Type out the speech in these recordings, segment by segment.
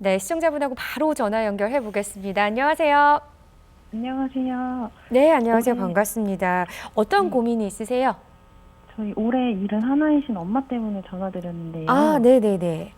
네, 시청자분하고 바로 전화 연결해 보겠습니다. 안녕하세요. 안녕하세요. 네, 안녕하세요. 올해, 반갑습니다. 어떤 네, 고민이 있으세요? 저희 올해 일은 하나이신 엄마 때문에 아, 전화드렸는데요. 네네네.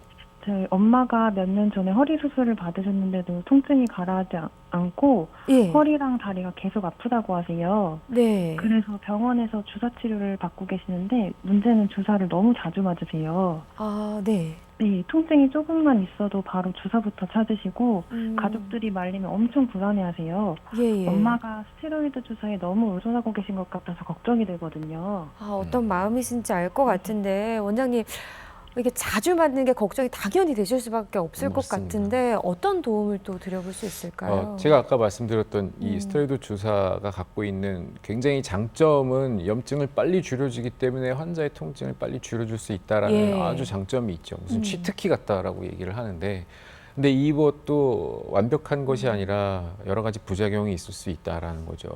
저희 엄마가 몇 년 전에 허리 수술을 받으셨는데도 통증이 가라앉지 않고 예, 허리랑 다리가 계속 아프다고 하세요. 네. 그래서 병원에서 주사 치료를 받고 계시는데 문제는 주사를 너무 자주 맞으세요. 아, 네. 네, 통증이 조금만 있어도 바로 주사부터 찾으시고 음, 가족들이 말리면 엄청 불안해하세요. 예, 예. 엄마가 스테로이드 주사에 너무 의존하고 계신 것 같아서 걱정이 되거든요. 아, 어떤 마음이신지 알 것 같은데, 원장님, 이게 자주 맞는 게 걱정이 당연히 되실 수밖에 없을 것 맞습니다. 같은데, 어떤 도움을 또 드려볼 수 있을까요? 제가 아까 말씀드렸던 이 음, 스테로이드 주사가 갖고 있는 굉장히 장점은 염증을 빨리 줄여주기 때문에 환자의 통증을 빨리 줄여줄 수 있다라는 아주 예. 장점이 있죠. 무슨 음, 치트키 같다라고 얘기를 하는데, 근데 이것도 완벽한 것이 아니라 여러 가지 부작용이 있을 수 있다라는 거죠.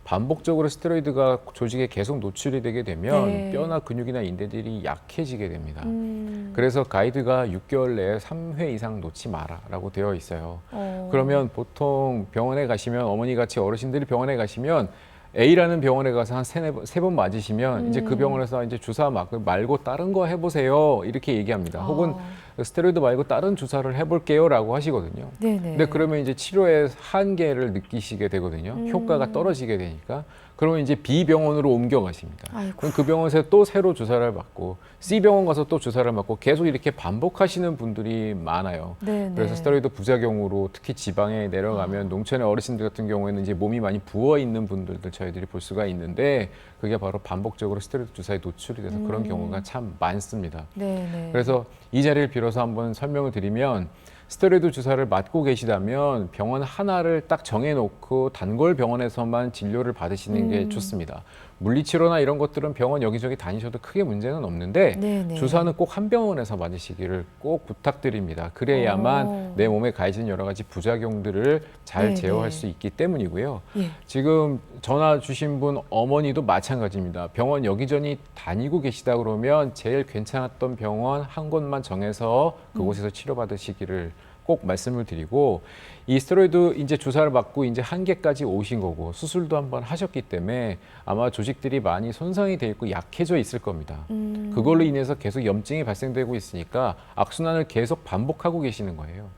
반복적으로 스테로이드가 조직에 계속 노출이 되게 되면 네. 뼈나 근육이나 인대들이 약해지게 됩니다. 음, 그래서 가이드가 6개월 내에 3회 이상 놓지 마라라고 되어 있어요. 어, 그러면 보통 병원에 가시면 어머니 같이 어르신들이 병원에 가시면 A라는 병원에 가서 한 세 번 맞으시면 이제 그 음, 병원에서 이제 주사 말고 다른 거 해보세요 이렇게 얘기합니다. 혹은 아, 스테로이드 말고 다른 주사를 해볼게요라고 하시거든요. 근데 네네. 그러면 이제 치료의 한계를 느끼시게 되거든요. 효과가 음, 떨어지게 되니까. 그러면 이제 B 병원으로 옮겨가십니다. 아이고, 그럼 그 병원에서 또 새로 주사를 받고 C 병원 가서 또 주사를 맞고 계속 이렇게 반복하시는 분들이 많아요. 그래서 네네. 스테로이드 부작용으로 특히 지방에 내려가면 아, 농촌의 어르신들 같은 경우에는 이제 몸이 많이 부어 있는 분들도 저희들이 볼 수가 있는데 그게 바로 반복적으로 스테로이드 주사에 노출이 돼서 그런 경우가 참 많습니다. 네네. 그래서 이 자리를 빌어서 한번 설명을 드리면 스테로이드 주사를 맞고 계시다면 병원 하나를 딱 정해놓고 단골 병원에서만 진료를 받으시는 게 음, 좋습니다. 물리치료나 이런 것들은 병원 여기저기 다니셔도 크게 문제는 없는데 네네. 주사는 꼭 한 병원에서 맞으시기를 꼭 부탁드립니다. 그래야만 어, 내 몸에 가해진 여러 가지 부작용들을 잘 제어할 네네. 수 있기 때문이고요. 예. 지금 전화 주신 분 어머니도 마찬가지입니다. 병원 여기저기 다니고 계시다 그러면 제일 괜찮았던 병원 한 곳만 정해서 그곳에서 치료받으시기를 꼭 말씀을 드리고 이 스테로이드 이제 주사를 맞고 이제 한계까지 오신 거고 수술도 한번 하셨기 때문에 아마 조직들이 많이 손상이 돼 있고 약해져 있을 겁니다. 그걸로 인해서 계속 염증이 발생되고 있으니까 악순환을 계속 반복하고 계시는 거예요.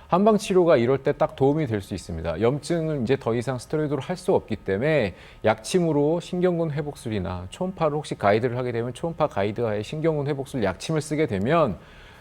한방 치료가 이럴 때 딱 도움이 될 수 있습니다. 염증은 이제 더 이상 스테로이드로 할 수 없기 때문에 약침으로 신경근 회복술이나 초음파를 혹시 가이드를 하게 되면 초음파 가이드하에 신경근 회복술 약침을 쓰게 되면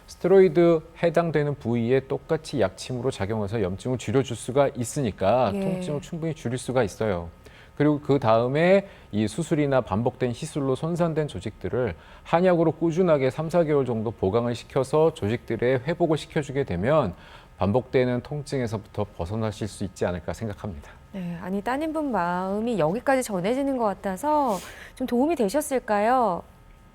스테로이드 해당되는 부위에 똑같이 약침으로 작용해서 염증을 줄여줄 수가 있으니까 예. 통증을 충분히 줄일 수가 있어요. 그리고 그 다음에 이 수술이나 반복된 시술로 손상된 조직들을 한약으로 꾸준하게 3, 4개월 정도 보강을 시켜서 조직들의 회복을 시켜주게 되면 반복되는 통증에서부터 벗어나실 수 있지 않을까 생각합니다. 네, 아니 따님분 마음이 여기까지 전해지는 것 같아서 좀 도움이 되셨을까요?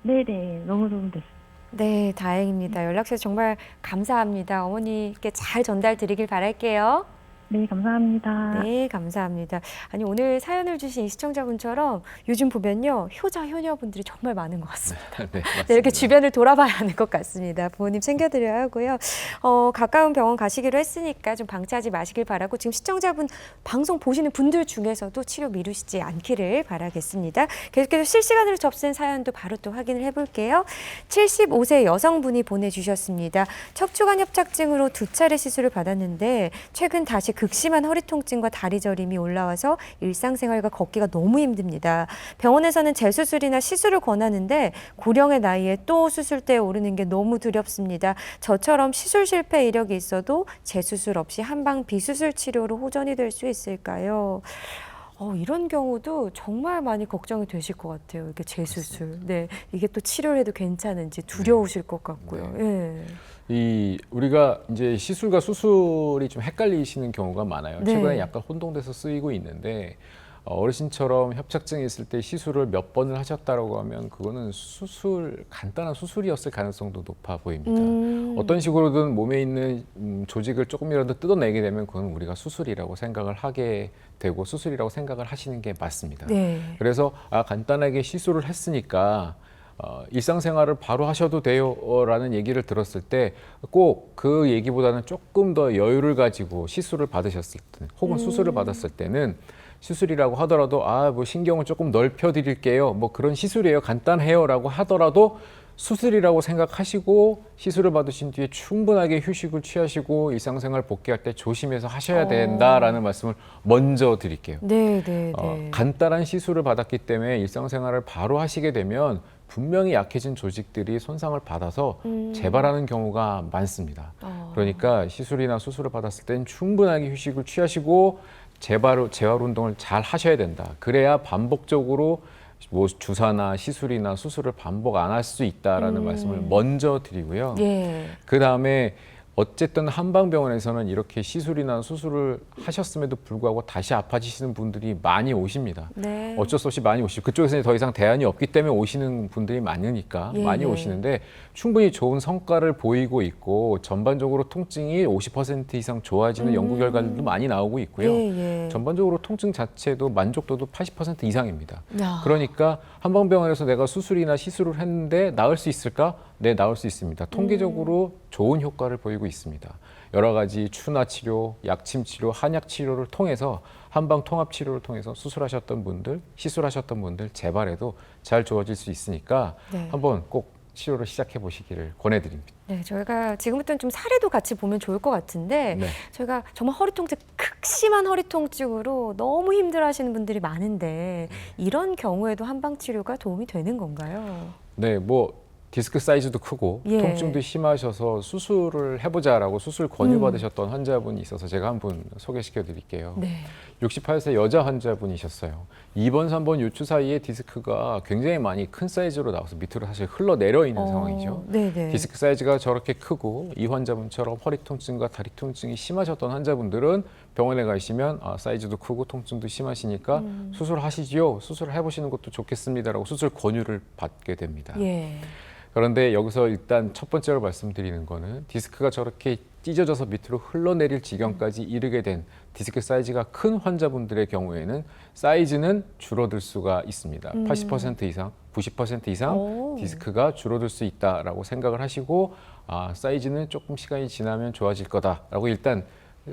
네네, 너무 도움됐어요. 네, 다행입니다. 연락 주셔서 정말 감사합니다. 어머니께 잘 전달 드리길 바랄게요. 네, 감사합니다. 네, 감사합니다. 아니, 오늘 사연을 주신 이 시청자분처럼 요즘 보면요, 효자, 효녀분들이 정말 많은 것 같습니다. 네, 네, 이렇게 맞습니다. 주변을 돌아봐야 하는 것 같습니다. 부모님 챙겨드려야 하고요. 가까운 병원 가시기로 했으니까 좀 방치하지 마시길 바라고 지금 시청자분 방송 보시는 분들 중에서도 치료 미루시지 않기를 바라겠습니다. 계속해서 실시간으로 접수된 사연도 바로 또 확인을 해볼게요. 75세 여성분이 보내주셨습니다. 척추관 협착증으로 2차례 시술을 받았는데 최근 다시 극심한 허리 통증과 다리 저림이 올라와서 일상생활과 걷기가 너무 힘듭니다. 병원에서는 재수술이나 시술을 권하는데 고령의 나이에 또 수술대에 오르는 게 너무 두렵습니다. 저처럼 시술 실패 이력이 있어도 재수술 없이 한방 비수술 치료로 호전이 될 수 있을까요? 이런 경우도 정말 많이 걱정이 되실 것 같아요. 이게 재수술. 네, 이게 또 치료를 해도 괜찮은지 두려우실 것 같고요. 예. 우리가 이제 시술과 수술이 좀 헷갈리시는 경우가 많아요. 최근에 네. 약간 혼동돼서 쓰이고 있는데 어르신처럼 협착증이 있을 때 시술을 몇 번을 하셨다라고 하면 그거는 간단한 수술이었을 가능성도 높아 보입니다. 어떤 식으로든 몸에 있는 조직을 조금이라도 뜯어내게 되면 그건 우리가 수술이라고 생각을 하게 되고 수술이라고 생각을 하시는 게 맞습니다. 네. 그래서 간단하게 시술을 했으니까 일상생활을 바로 하셔도 돼요라는 얘기를 들었을 때 꼭 그 얘기보다는 조금 더 여유를 가지고 시술을 받으셨을 때 혹은 수술을 받았을 때는 시술이라고 하더라도 뭐 신경을 조금 넓혀 드릴게요. 뭐 그런 시술이에요. 간단해요라고 하더라도 수술이라고 생각하시고 시술을 받으신 뒤에 충분하게 휴식을 취하시고 일상생활 복귀할 때 조심해서 하셔야 된다라는 말씀을 먼저 드릴게요. 네, 네, 네. 간단한 시술을 받았기 때문에 일상생활을 바로 하시게 되면 분명히 약해진 조직들이 손상을 받아서 재발하는 경우가 많습니다. 그러니까 시술이나 수술을 받았을 땐 충분하게 휴식을 취하시고 재활 운동을 잘 하셔야 된다. 그래야 반복적으로 뭐 주사나 시술이나 수술을 반복 안 할 수 있다라는 말씀을 먼저 드리고요. 예. 그 다음에 어쨌든 한방병원에서는 이렇게 시술이나 수술을 하셨음에도 불구하고 다시 아파지시는 분들이 많이 오십니다. 네. 어쩔 수 없이 많이 오시고 그쪽에서는 더 이상 대안이 없기 때문에 오시는 분들이 많으니까 예, 많이 예. 오시는데 충분히 좋은 성과를 보이고 있고 전반적으로 통증이 50% 이상 좋아지는 연구 결과들도 많이 나오고 있고요. 예, 예. 전반적으로 통증 자체도 만족도도 80% 이상입니다. 야. 그러니까 한방병원에서 내가 수술이나 시술을 했는데 나을 수 있을까? 네, 나을 수 있습니다. 통계적으로 좋은 효과를 보이고 있습니다. 여러 가지 추나 치료, 약침 치료, 한약 치료를 통해서 한방 통합 치료를 통해서 수술하셨던 분들, 시술하셨던 분들 재발에도 잘 좋아질 수 있으니까 네. 한번 꼭 치료를 시작해 보시기를 권해드립니다. 네, 저희가 지금부터는 좀 사례도 같이 보면 좋을 것 같은데 네. 저희가 정말 허리 통증, 극심한 허리 통증으로 너무 힘들어하시는 분들이 많은데 이런 경우에도 한방 치료가 도움이 되는 건가요? 네, 뭐 디스크 사이즈도 크고 예. 통증도 심하셔서 수술을 해보자라고 수술 권유받으셨던 환자분이 있어서 제가 한 분 소개시켜 드릴게요. 네. 68세 여자 환자분이셨어요. 2번, 3번 요추 사이에 디스크가 굉장히 많이 큰 사이즈로 나와서 밑으로 사실 흘러내려 있는 상황이죠. 네네. 디스크 사이즈가 저렇게 크고 이 환자분처럼 허리 통증과 다리 통증이 심하셨던 환자분들은 병원에 가시면 사이즈도 크고 통증도 심하시니까 수술하시지요. 수술을 해보시는 것도 좋겠습니다라고 수술 권유를 받게 됩니다. 예. 그런데 여기서 일단 첫 번째로 말씀드리는 거는 디스크가 저렇게 찢어져서 밑으로 흘러내릴 지경까지 이르게 된 디스크 사이즈가 큰 환자분들의 경우에는 사이즈는 줄어들 수가 있습니다. 80% 이상, 90% 이상 오. 디스크가 줄어들 수 있다라고 생각을 하시고 사이즈는 조금 시간이 지나면 좋아질 거다라고 일단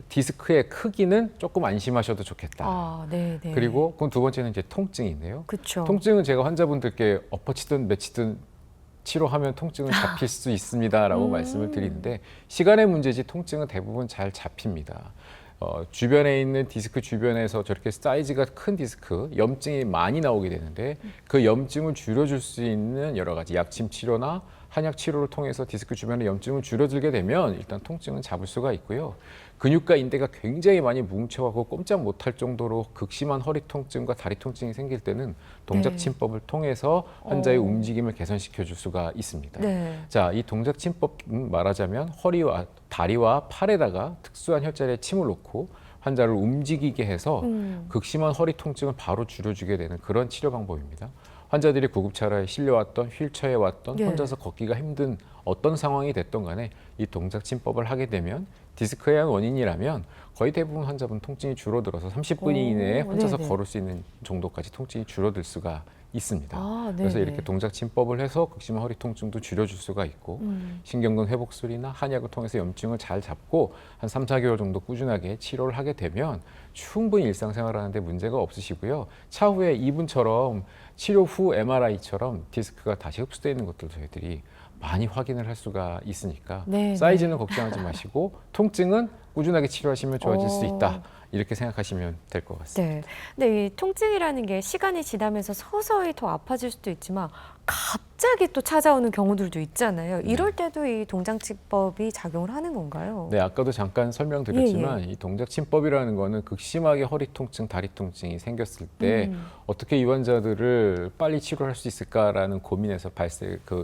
디스크의 크기는 조금 안심하셔도 좋겠다. 네네. 그리고 그럼 두 번째는 이제 통증인데요. 그렇죠. 통증은 제가 환자분들께 엎어치든 매치든 치료하면 통증은 잡힐 수 있습니다라고 말씀을 드리는데 시간의 문제지 통증은 대부분 잘 잡힙니다. 주변에 있는 디스크 주변에서 저렇게 사이즈가 큰 디스크, 염증이 많이 나오게 되는데 그 염증을 줄여줄 수 있는 여러 가지 약침 치료나 한약 치료를 통해서 디스크 주변의 염증을 줄여들게 되면 일단 통증은 잡을 수가 있고요. 근육과 인대가 굉장히 많이 뭉쳐가고 꼼짝 못할 정도로 극심한 허리 통증과 다리 통증이 생길 때는 동작침법을 통해서 환자의 움직임을 개선시켜 줄 수가 있습니다. 네. 자, 이 동작침법 말하자면 허리와 다리와 팔에다가 특수한 혈자리에 침을 놓고 환자를 움직이게 해서 극심한 허리 통증을 바로 줄여주게 되는 그런 치료 방법입니다. 환자들이 구급차에 실려왔던 휠체어에 왔던 예. 혼자서 걷기가 힘든 어떤 상황이 됐던 간에 이 동작침법을 하게 되면 디스크의 한 원인이라면 거의 대부분 환자분 통증이 줄어들어서 30분 이내에 혼자서 네네. 걸을 수 있는 정도까지 통증이 줄어들 수가 있습니다. 네네. 그래서 이렇게 동작침법을 해서 극심한 허리 통증도 줄여줄 수가 있고 신경근 회복술이나 한약을 통해서 염증을 잘 잡고 한 3, 4개월 정도 꾸준하게 치료를 하게 되면 충분히 일상생활하는 데 문제가 없으시고요. 차후에 이분처럼 치료 후 MRI처럼 디스크가 다시 흡수되어 있는 것들 저희들이 많이 확인을 할 수가 있으니까 네, 사이즈는 걱정하지 마시고 통증은 꾸준하게 치료하시면 좋아질 수 있다. 이렇게 생각하시면 될 것 같습니다. 네. 근데 이 통증이라는 게 시간이 지나면서 서서히 더 아파질 수도 있지만 갑자기 또 찾아오는 경우들도 있잖아요. 이럴 때도 이 동작침법이 작용을 하는 건가요? 네, 아까도 잠깐 설명드렸지만 이 동작침법이라는 거는 극심하게 허리 통증, 다리 통증이 생겼을 때 어떻게 이 환자들을 빨리 치료할 수 있을까라는 고민에서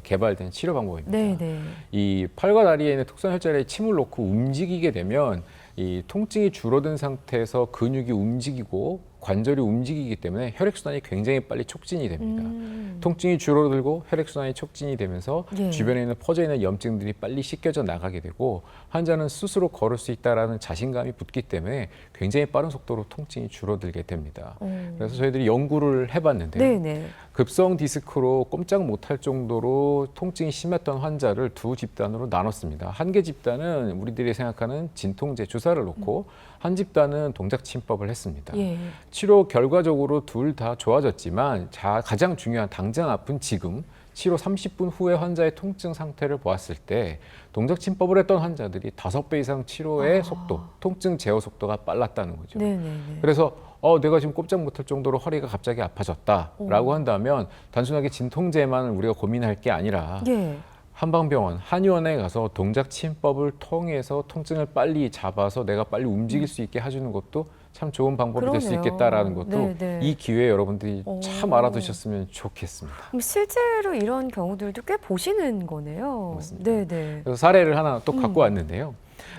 개발된 치료 방법입니다. 네네. 이 팔과 다리에 있는 특수한 혈자리에 침을 놓고 움직이게 되면 이 통증이 줄어든 상태에서 근육이 움직이고 관절이 움직이기 때문에 혈액순환이 굉장히 빨리 촉진이 됩니다. 통증이 줄어들고 혈액순환이 촉진이 되면서 예. 주변에 있는 퍼져 있는 염증들이 빨리 씻겨져 나가게 되고 환자는 스스로 걸을 수 있다라는 자신감이 붙기 때문에 굉장히 빠른 속도로 통증이 줄어들게 됩니다. 그래서 저희들이 연구를 해봤는데요. 네네. 급성 디스크로 꼼짝 못할 정도로 통증이 심했던 환자를 두 집단으로 나눴습니다. 한 개 집단은 우리들이 생각하는 진통제 주사를 놓고 한 집단은 동작침법을 했습니다. 예. 치료 결과적으로 둘 다 좋아졌지만 가장 중요한 당장 아픈 지금 치료 30분 후에 환자의 통증 상태를 보았을 때 동작침법을 했던 환자들이 5배 이상 치료의 속도, 통증 제어 속도가 빨랐다는 거죠. 네네네. 그래서 내가 지금 꼼짝 못할 정도로 허리가 갑자기 아파졌다라고 한다면 단순하게 진통제만 우리가 고민할 게 아니라 예. 한방병원, 한의원에 가서 동작침법을 통해서 통증을 빨리 잡아서 내가 빨리 움직일 수 있게 해주는 것도 참 좋은 방법이 될 수 그러네요. 있겠다라는 것도 네네. 이 기회에 여러분들이 참 알아두셨으면 좋겠습니다. 그럼 실제로 이런 경우들도 꽤 보시는 거네요. 맞습니다. 네네. 그래서 사례를 하나 또 갖고 왔는데요.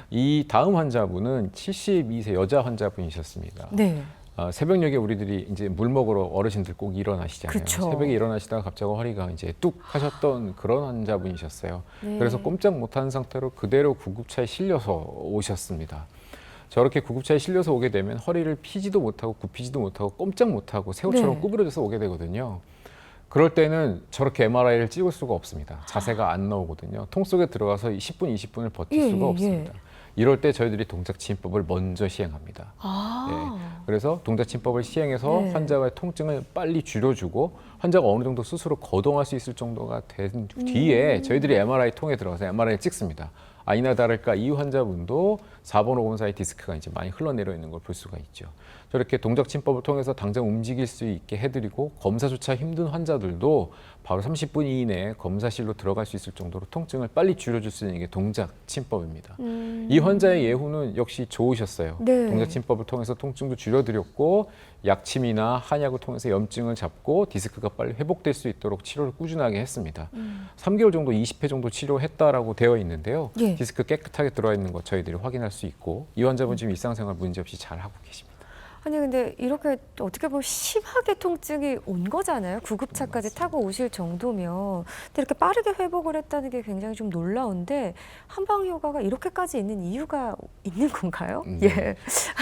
이 다음 환자분은 72세 여자 환자분이셨습니다. 네. 새벽녘에 우리들이 이제 물 먹으러 어르신들 꼭 일어나시잖아요. 그쵸. 새벽에 일어나시다가 갑자기 허리가 이제 뚝 하셨던 그런 환자분이셨어요. 네. 그래서 꼼짝 못하는 상태로 그대로 구급차에 실려서 오셨습니다. 저렇게 구급차에 실려서 오게 되면 허리를 피지도 못하고 굽히지도 못하고 꼼짝 못하고 새우처럼 네. 구부러져서 오게 되거든요. 그럴 때는 저렇게 MRI를 찍을 수가 없습니다. 자세가 안 나오거든요. 통 속에 들어가서 10분, 20분을 버틸 예, 수가 예, 없습니다. 이럴 때 저희들이 동작침법을 먼저 시행합니다. 그래서 동작침법을 시행해서 네. 환자의 통증을 빨리 줄여주고 환자가 어느 정도 스스로 거동할 수 있을 정도가 된 뒤에 저희들이 MRI 통에 들어가서 MRI를 찍습니다. 아니나 다를까 이 환자분도 4번, 5번 사이 디스크가 이제 많이 흘러내려 있는 걸 볼 수가 있죠. 저렇게 동작침법을 통해서 당장 움직일 수 있게 해드리고 검사조차 힘든 환자들도 바로 30분 이내에 검사실로 들어갈 수 있을 정도로 통증을 빨리 줄여줄 수 있는 게 동작침법입니다. 이 환자의 예후는 역시 좋으셨어요. 네. 동작침법을 통해서 통증도 줄여드렸고 약침이나 한약을 통해서 염증을 잡고 디스크가 빨리 회복될 수 있도록 치료를 꾸준하게 했습니다. 3개월 정도 20회 정도 치료했다라고 되어 있는데요. 예. 디스크 깨끗하게 들어와 있는 것 저희들이 확인할 수 있고 이 환자분 지금 일상생활 문제없이 잘 하고 계십니다. 아니 근데 이렇게 어떻게 보면 심하게 통증이 온 거잖아요. 구급차까지 타고 오실 정도면. 근데 이렇게 빠르게 회복을 했다는 게 굉장히 좀 놀라운데 한방 효과가 이렇게까지 있는 이유가 있는 건가요? 예.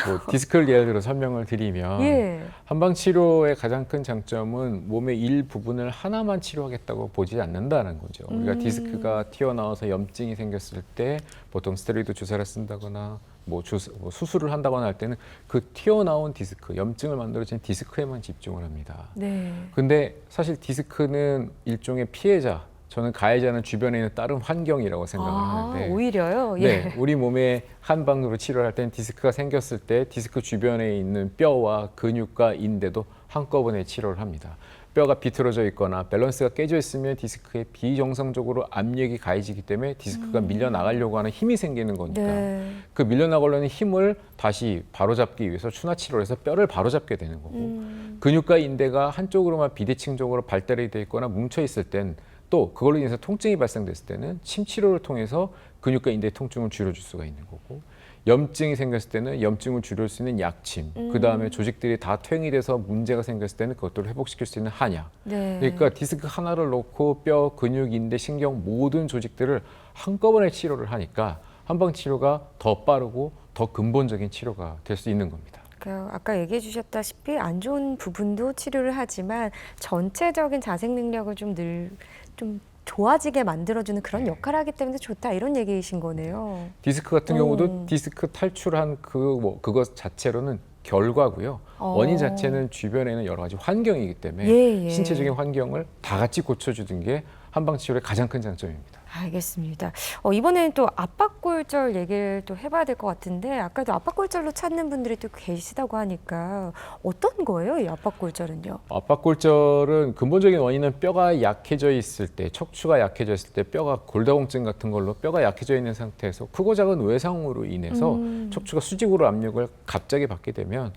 뭐 디스크를 예를 들어 설명을 드리면 예. 한방 치료의 가장 큰 장점은 몸의 일부분을 하나만 치료하겠다고 보지 않는다는 거죠. 우리가 디스크가 튀어나와서 염증이 생겼을 때 보통 스테로이드 주사를 쓴다거나 뭐 수술을 한다거나 할 때는 그 튀어나온 디스크, 염증을 만들어진 디스크에만 집중을 합니다. 네. 근데 사실 디스크는 일종의 피해자, 저는 가해자는 주변에 있는 다른 환경이라고 생각을 하는데 오히려요? 예. 네, 우리 몸에 한방으로 치료를 할 때는 디스크가 생겼을 때 디스크 주변에 있는 뼈와 근육과 인대도 한꺼번에 치료를 합니다. 뼈가 비틀어져 있거나 밸런스가 깨져 있으면 디스크에 비정상적으로 압력이 가해지기 때문에 디스크가 밀려나가려고 하는 힘이 생기는 거니까 네. 그 밀려나가려는 힘을 다시 바로잡기 위해서 추나 치료를 해서 뼈를 바로잡게 되는 거고 근육과 인대가 한쪽으로만 비대칭적으로 발달이 돼 있거나 뭉쳐 있을 땐 또 그걸로 인해서 통증이 발생됐을 때는 침 치료를 통해서 근육과 인대의 통증을 줄여줄 수가 있는 거고 염증이 생겼을 때는 염증을 줄일 수 있는 약침, 그 다음에 조직들이 다 퇴행이 돼서 문제가 생겼을 때는 그것들을 회복시킬 수 있는 한약. 네. 그러니까 디스크 하나를 놓고 뼈, 근육, 인대, 신경 모든 조직들을 한꺼번에 치료를 하니까 한방 치료가 더 빠르고 더 근본적인 치료가 될 수 있는 겁니다. 그러니까 아까 얘기해 주셨다시피 안 좋은 부분도 치료를 하지만 전체적인 자생 능력을 좀 좋아지게 만들어주는 그런 역할을 하기 때문에 좋다 이런 얘기이신 거네요. 디스크 같은 경우도 디스크 탈출한 그것 자체로는 결과고요. 원인 자체는 주변에 있는 여러 가지 환경이기 때문에 예. 신체적인 환경을 다 같이 고쳐주는 게 한방 치료의 가장 큰 장점입니다. 알겠습니다. 이번에는 또 압박골절 얘기를 또 해봐야 될 것 같은데 아까도 압박골절로 찾는 분들이 또 계시다고 하니까 어떤 거예요, 이 압박골절은요? 압박골절은 근본적인 원인은 뼈가 약해져 있을 때, 척추가 약해져 있을 때 뼈가 골다공증 같은 걸로 뼈가 약해져 있는 상태에서 크고 작은 외상으로 인해서 척추가 수직으로 압력을 갑자기 받게 되면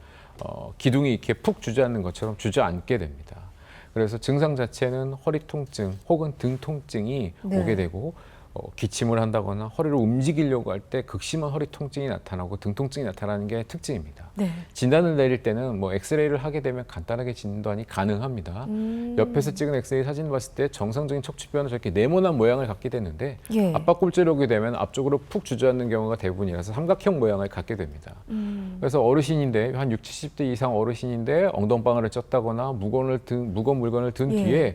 기둥이 이렇게 푹 주저앉는 것처럼 주저앉게 됩니다. 그래서 증상 자체는 허리 통증 혹은 등 통증이 네. 오게 되고 기침을 한다거나 허리를 움직이려고 할 때 극심한 허리 통증이 나타나고 등 통증이 나타나는 게 특징입니다. 네. 진단을 내릴 때는 뭐 엑스레이를 하게 되면 간단하게 진단이 가능합니다. 옆에서 찍은 엑스레이 사진을 봤을 때 정상적인 척추뼈는 저렇게 네모난 모양을 갖게 되는데 예. 압박골절이 오게 되면 앞쪽으로 푹 주저앉는 경우가 대부분이라서 삼각형 모양을 갖게 됩니다. 그래서 어르신인데 한 60, 70대 이상 어르신인데 엉덩방아를 쪘다거나 무거운 물건을 든 예. 뒤에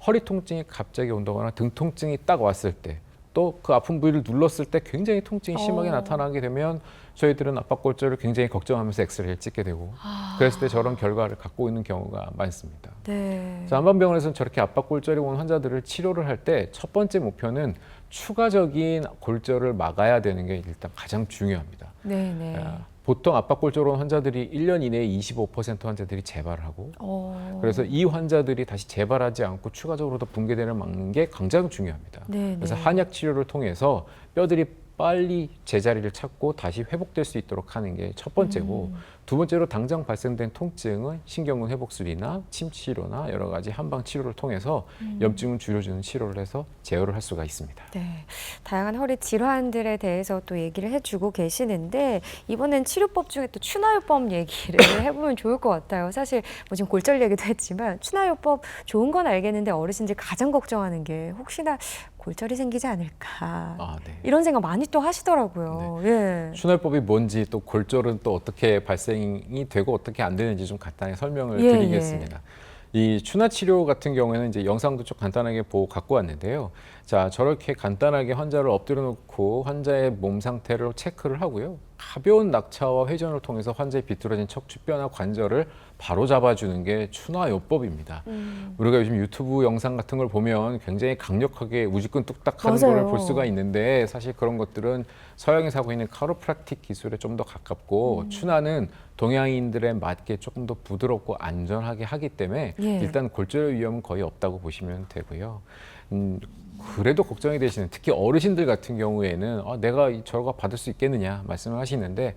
허리 통증이 갑자기 온다거나 등 통증이 딱 왔을 때 또 그 아픈 부위를 눌렀을 때 굉장히 통증이 심하게 나타나게 되면 저희들은 압박골절을 굉장히 걱정하면서 엑스레이를 찍게 되고 그랬을 때 저런 결과를 갖고 있는 경우가 많습니다. 네. 그래서 한방병원에서는 저렇게 압박골절이 온 환자들을 치료를 할 때 첫 번째 목표는 추가적인 골절을 막아야 되는 게 일단 가장 중요합니다. 네, 네. 보통 압박골절 온 환자들이 1년 이내에 25% 환자들이 재발을 하고 그래서 이 환자들이 다시 재발하지 않고 추가적으로 더 붕괴되는 막는 게 가장 중요합니다. 네, 그래서 네. 한약 치료를 통해서 뼈들이 빨리 제자리를 찾고 다시 회복될 수 있도록 하는 게 첫 번째고 두 번째로 당장 발생된 통증은 신경근 회복술이나 침 치료나 여러 가지 한방 치료를 통해서 염증을 줄여주는 치료를 해서 제어를 할 수가 있습니다. 네, 다양한 허리 질환들에 대해서 또 얘기를 해주고 계시는데 이번엔 치료법 중에 또 추나요법 얘기를 해보면 좋을 것 같아요. 사실 뭐 지금 골절 얘기도 했지만 추나요법 좋은 건 알겠는데 어르신들 가장 걱정하는 게 혹시나 골절이 생기지 않을까 네. 이런 생각 많이 또 하시더라고요. 예. 추나요법이 뭔지 또 골절은 또 어떻게 발생이 되고 어떻게 안 되는지 좀 간단히 설명을 예, 드리겠습니다. 이 추나 치료 같은 경우에는 이제 영상도 좀 간단하게 보고 갖고 왔는데요. 자, 저렇게 간단하게 환자를 엎드려 놓고 환자의 몸 상태를 체크를 하고요. 가벼운 낙차와 회전을 통해서 환자의 비뚤어진 척추뼈나 관절을 바로 잡아주는 게 추나요법입니다. 우리가 요즘 유튜브 영상 같은 걸 보면 굉장히 강력하게 우지끈 뚝딱 하는 맞아요. 걸 볼 수가 있는데 사실 그런 것들은 서양에서 하고 있는 카로프락틱 기술에 좀 더 가깝고 추나는 동양인들에 맞게 조금 더 부드럽고 안전하게 하기 때문에 예. 일단 골절 위험은 거의 없다고 보시면 되고요. 그래도 걱정이 되시는 특히 어르신들 같은 경우에는 내가 저거 받을 수 있겠느냐 말씀을 하시는데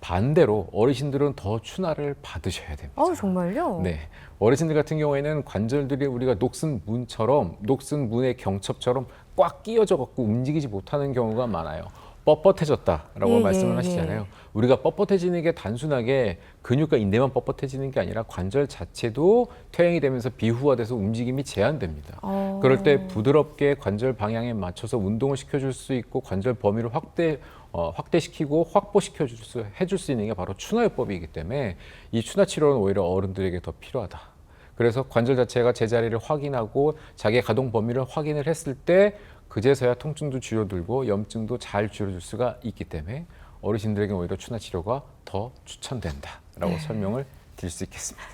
반대로 어르신들은 더 추나를 받으셔야 됩니다. 정말요? 네, 어르신들 같은 경우에는 관절들이 우리가 녹슨 문의 경첩처럼 꽉 끼어져 갖고 움직이지 못하는 경우가 많아요. 뻣뻣해졌다라고 예, 말씀을 예, 하시잖아요. 예. 우리가 뻣뻣해지는 게 단순하게 근육과 인대만 뻣뻣해지는 게 아니라 관절 자체도 퇴행이 되면서 비후화돼서 움직임이 제한됩니다. 그럴 때 부드럽게 관절 방향에 맞춰서 운동을 시켜줄 수 있고 관절 범위를 확대시키고 해줄 수 있는 게 바로 추나요법이기 때문에 이 추나 치료는 오히려 어른들에게 더 필요하다. 그래서 관절 자체가 제자리를 확인하고 자기의 가동 범위를 확인을 했을 때 그제서야 통증도 줄어들고 염증도 잘 줄여줄 수가 있기 때문에 어르신들에게 오히려 추나 치료가 더 추천된다라고 설명을 드릴 수 있겠습니다.